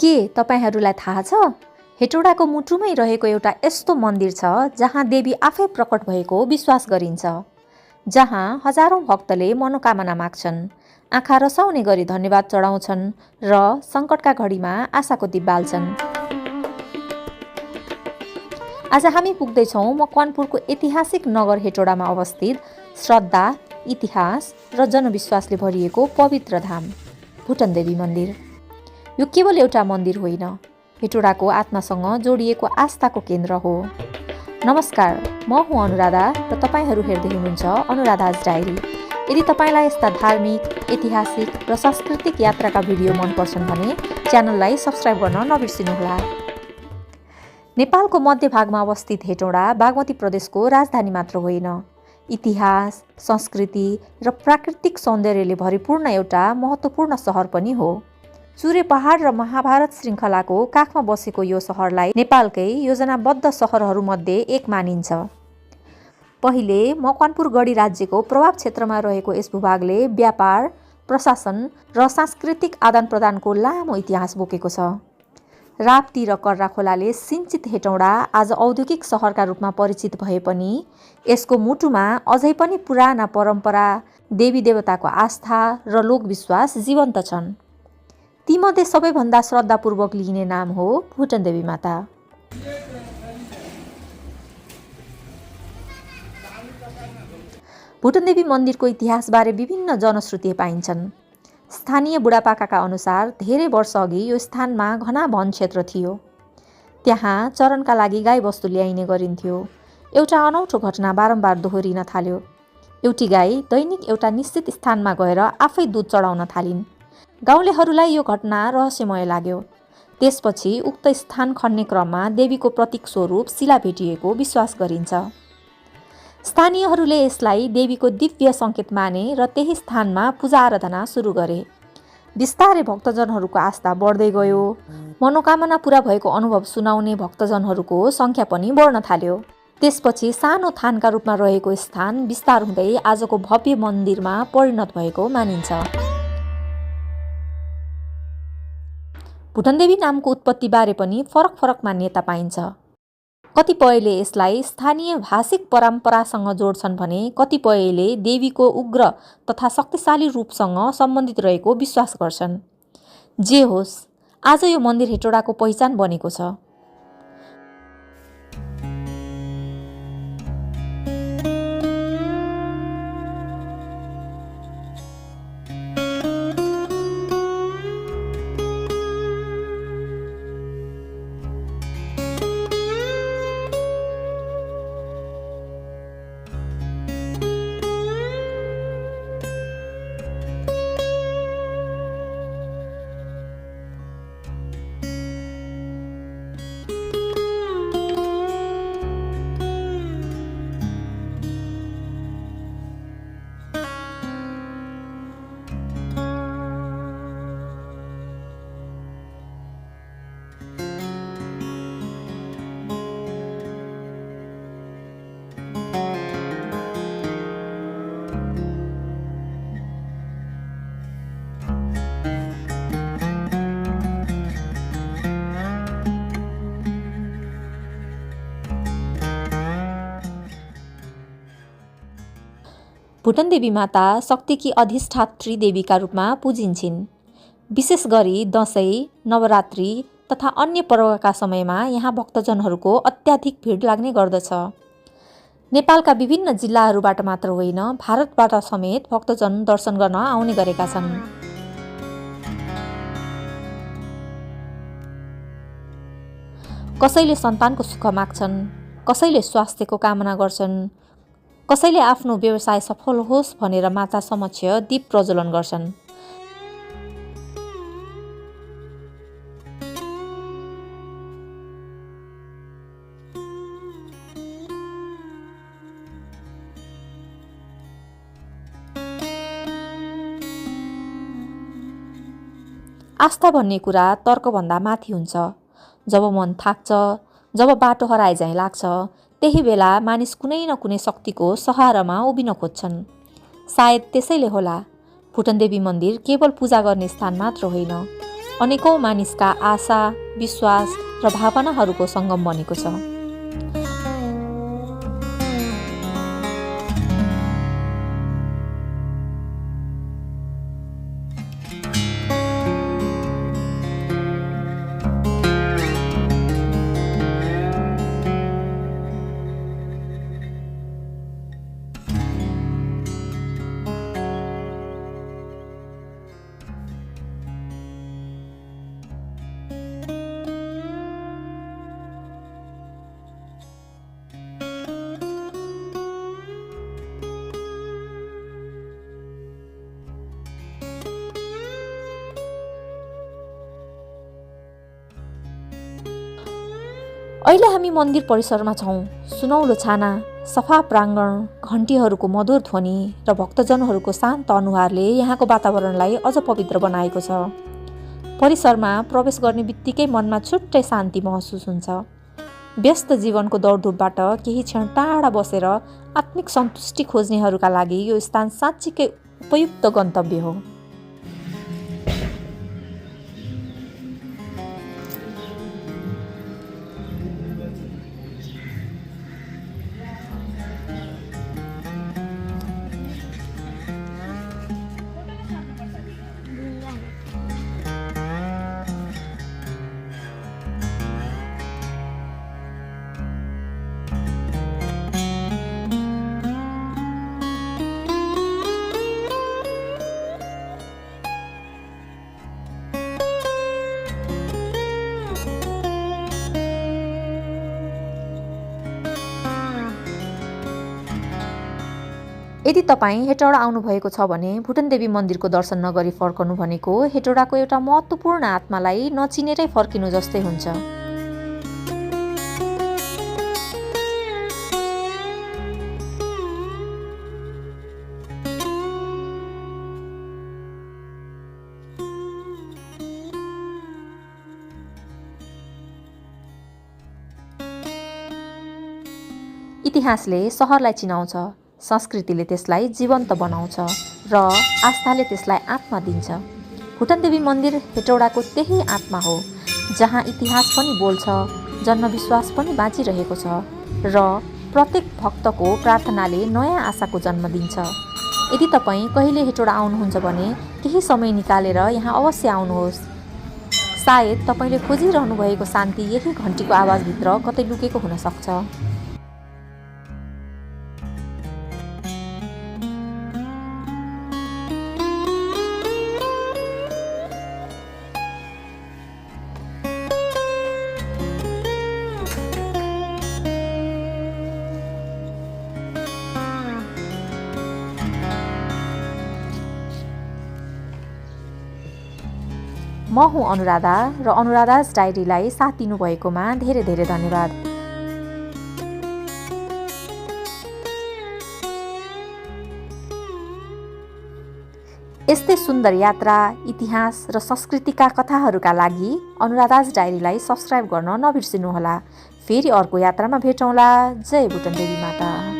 के तपाईहरूलाई थाहा छ? हेटौडाको मुटुमै रहेको एउटा यस्तो मन्दिर छ जहाँ देवी आफै प्रकट भएको विश्वास गरिन्छ, जहाँ हजारौं भक्तले मनोकामना माग्छन्, आँखा रसाउने गरी धन्यवाद चढाउँछन् र सङ्कटका घडीमा आशाको दीप बाल्छन्। आज हामी पुग्दैछौँ मकवानपुरको ऐतिहासिक नगर हेटौडामा अवस्थित श्रद्धा, इतिहास र जनविश्वासले भरिएको पवित्र धाम भुटन देवी मन्दिर। यो केवल एउटा मन्दिर होइन, हेटौडाको आत्मासँग जोडिएको आस्थाको केन्द्र हो। नमस्कार, म हुँ अनुराधा र तपाईहरू हेर्दै हुनुहुन्छ अनुराधाज डायरी। यदि तपाईलाई यस्ता धार्मिक, ऐतिहासिक र सांस्कृतिक यात्राका भिडियो मनपर्छन् भने च्यानललाई सब्स्क्राइब गर्न नबिर्सिनुहोला। नेपालको मध्यभागमा अवस्थित हेटौडा बागमती प्रदेशको राजधानी मात्र होइन, इतिहास, संस्कृति र प्राकृतिक सौन्दर्यले भरिपूर्ण एउटा महत्त्वपूर्ण सहर पनि हो। चुरे पहाड र महाभारत श्रृङ्खलाको काखमा बसेको यो सहरलाई नेपालकै योजनाबद्ध सहरहरूमध्ये एक मानिन्छ। पहिले मकवानपुर गढी राज्यको प्रभाव क्षेत्रमा रहेको यस भूभागले व्यापार, प्रशासन र सांस्कृतिक आदानप्रदानको लामो इतिहास बोकेको छ। राप्ती र कर्रा खोलाले सिञ्चित हेटौडा आज औद्योगिक सहरका रूपमा परिचित भए पनि यसको मुटुमा अझै पनि पुराना परम्परा, देवी देवताको आस्था र लोकविश्वास जीवन्त छन्। तीमध्ये सबैभन्दा श्रद्धापूर्वक लिइने नाम हो भुटन देवी माता। भुटन देवी मन्दिरको इतिहासबारे विभिन्न जनश्रुति पाइन्छन्। स्थानीय बुढापाकाका अनुसार धेरै वर्ष अघि यो स्थानमा घना वन क्षेत्र थियो। त्यहाँ चरनका लागि गाईबस्तु ल्याइने गरिन्थ्यो। एउटा अनौठो घटना बारम्बार दोहोरिन थाल्यो। एउटी गाई दैनिक एउटा निश्चित स्थानमा गएर आफै दुध चढाउन थालिन्। गाउँलेहरूलाई यो घटना रहस्यमय लाग्यो। त्यसपछि उक्त स्थान खन्ने क्रममा देवीको प्रतीक स्वरूप शिला भेटिएको विश्वास गरिन्छ। स्थानीयहरूले यसलाई देवीको दिव्य सङ्केत माने र त्यही स्थानमा पूजा आराधना सुरु गरे। बिस्तारै भक्तजनहरूको आस्था बढ्दै गयो। मनोकामना पूरा भएको अनुभव सुनाउने भक्तजनहरूको सङ्ख्या पनि बढ्न थाल्यो। त्यसपछि सानो थानका रूपमा रहेको स्थान विस्तार हुँदै आजको भव्य मन्दिरमा परिणत भएको मानिन्छ। भुटन देवी नामको उत्पत्तिबारे पनि फरक फरक मान्यता पाइन्छ। कतिपयले यसलाई स्थानीय भाषिक परम्परासँग जोड्छन् भने कतिपयले देवीको उग्र तथा शक्तिशाली रूपसँग सम्बन्धित रहेको विश्वास गर्छन्। जे होस्, आज यो मन्दिर हेटौडाको पहिचान बनेको छ। भुटन देवी माता शक्तिकी अधिष्ठात्री देवीका रूपमा पूजिन्छिन्। विशेष गरी दसैँ, नवरात्रि तथा अन्य पर्वका समयमा यहाँ भक्तजनहरूको अत्याधिक भिड लाग्ने गर्दछ। नेपालका विभिन्न जिल्लाहरूबाट मात्र होइन, भारतबाट समेत भक्तजन दर्शन गर्न आउने गरेका छन्। कसैले सन्तानको सुख माग्छन्, कसैले स्वास्थ्यको कामना गर्छन्, कसैले आफ्नो व्यवसाय सफल होस् भनेर माता समक्ष दीप प्रज्वलन गर्छन्। आस्था भन्ने कुरा तर्कभन्दा माथि हुन्छ। जब मन थाक्छ, जब बाटो हराए झैँ लाग्छ, त्यही बेला मानिस कुनै न कुनै शक्तिको सहारामा उभिन खोज्छन्। सायद त्यसैले होला भुटन देवी मन्दिर केवल पूजा गर्ने स्थान मात्र होइन, अनेकौं मानिसका आशा, विश्वास र भावनाहरूको सङ्गम बनेको छ। अहिले हामी मन्दिर परिसरमा छौँ। सुनौलो छाना, सफा प्राङ्गण, घन्टीहरूको मधुर ध्वनि र भक्तजनहरूको शान्त अनुहारले यहाँको वातावरणलाई अझ पवित्र बनाएको छ। परिसरमा प्रवेश गर्ने बित्तिकै मनमा छुट्टै शान्ति महसुस हुन्छ। व्यस्त जीवनको दौडधुपबाट केही क्षण टाढा बसेर आत्मिक सन्तुष्टि खोज्नेहरूका लागि यो स्थान साँच्चीकै उपयुक्त गन्तव्य हो। यदि तपाईँ हेटौडा आउनुभएको छ भने भुटन देवी मन्दिरको दर्शन नगरी फर्कनु भनेको हेटौडाको एउटा महत्त्वपूर्ण आत्मालाई नचिनेरै फर्किनु जस्तै हुन्छ। इतिहासले सहरलाई चिनाउँछ, संस्कृतिले त्यसलाई जीवन्त बनाउँछ र आस्थाले त्यसलाई आत्मा दिन्छ। भुटन देवी मन्दिर हेटौडाको त्यही आत्मा हो, जहाँ इतिहास पनि बोल्छ, जनविश्वास पनि बाँचिरहेको छ र प्रत्येक भक्तको प्रार्थनाले नयाँ आशाको जन्म दिन्छ। यदि तपाईँ कहिले हेटौडा आउनुहुन्छ भने केही समय निकालेर यहाँ अवश्य आउनुहोस्। सायद तपाईँले खोजिरहनु भएको शान्ति यही घन्टीको आवाजभित्र कतै लुकेको हुन सक्छ। म हुँ अनुराधा र अनुराधाज डायरीलाई साथ दिनुभएकोमा धेरै धेरै धन्यवाद। यस्तै सुन्दर यात्रा, इतिहास र संस्कृतिका कथाहरूका लागि अनुराधाज डायरीलाई सब्स्क्राइब गर्न नबिर्सिनुहोला। फेरि अर्को यात्रामा भेटौँला। जय भुटन देवी माता।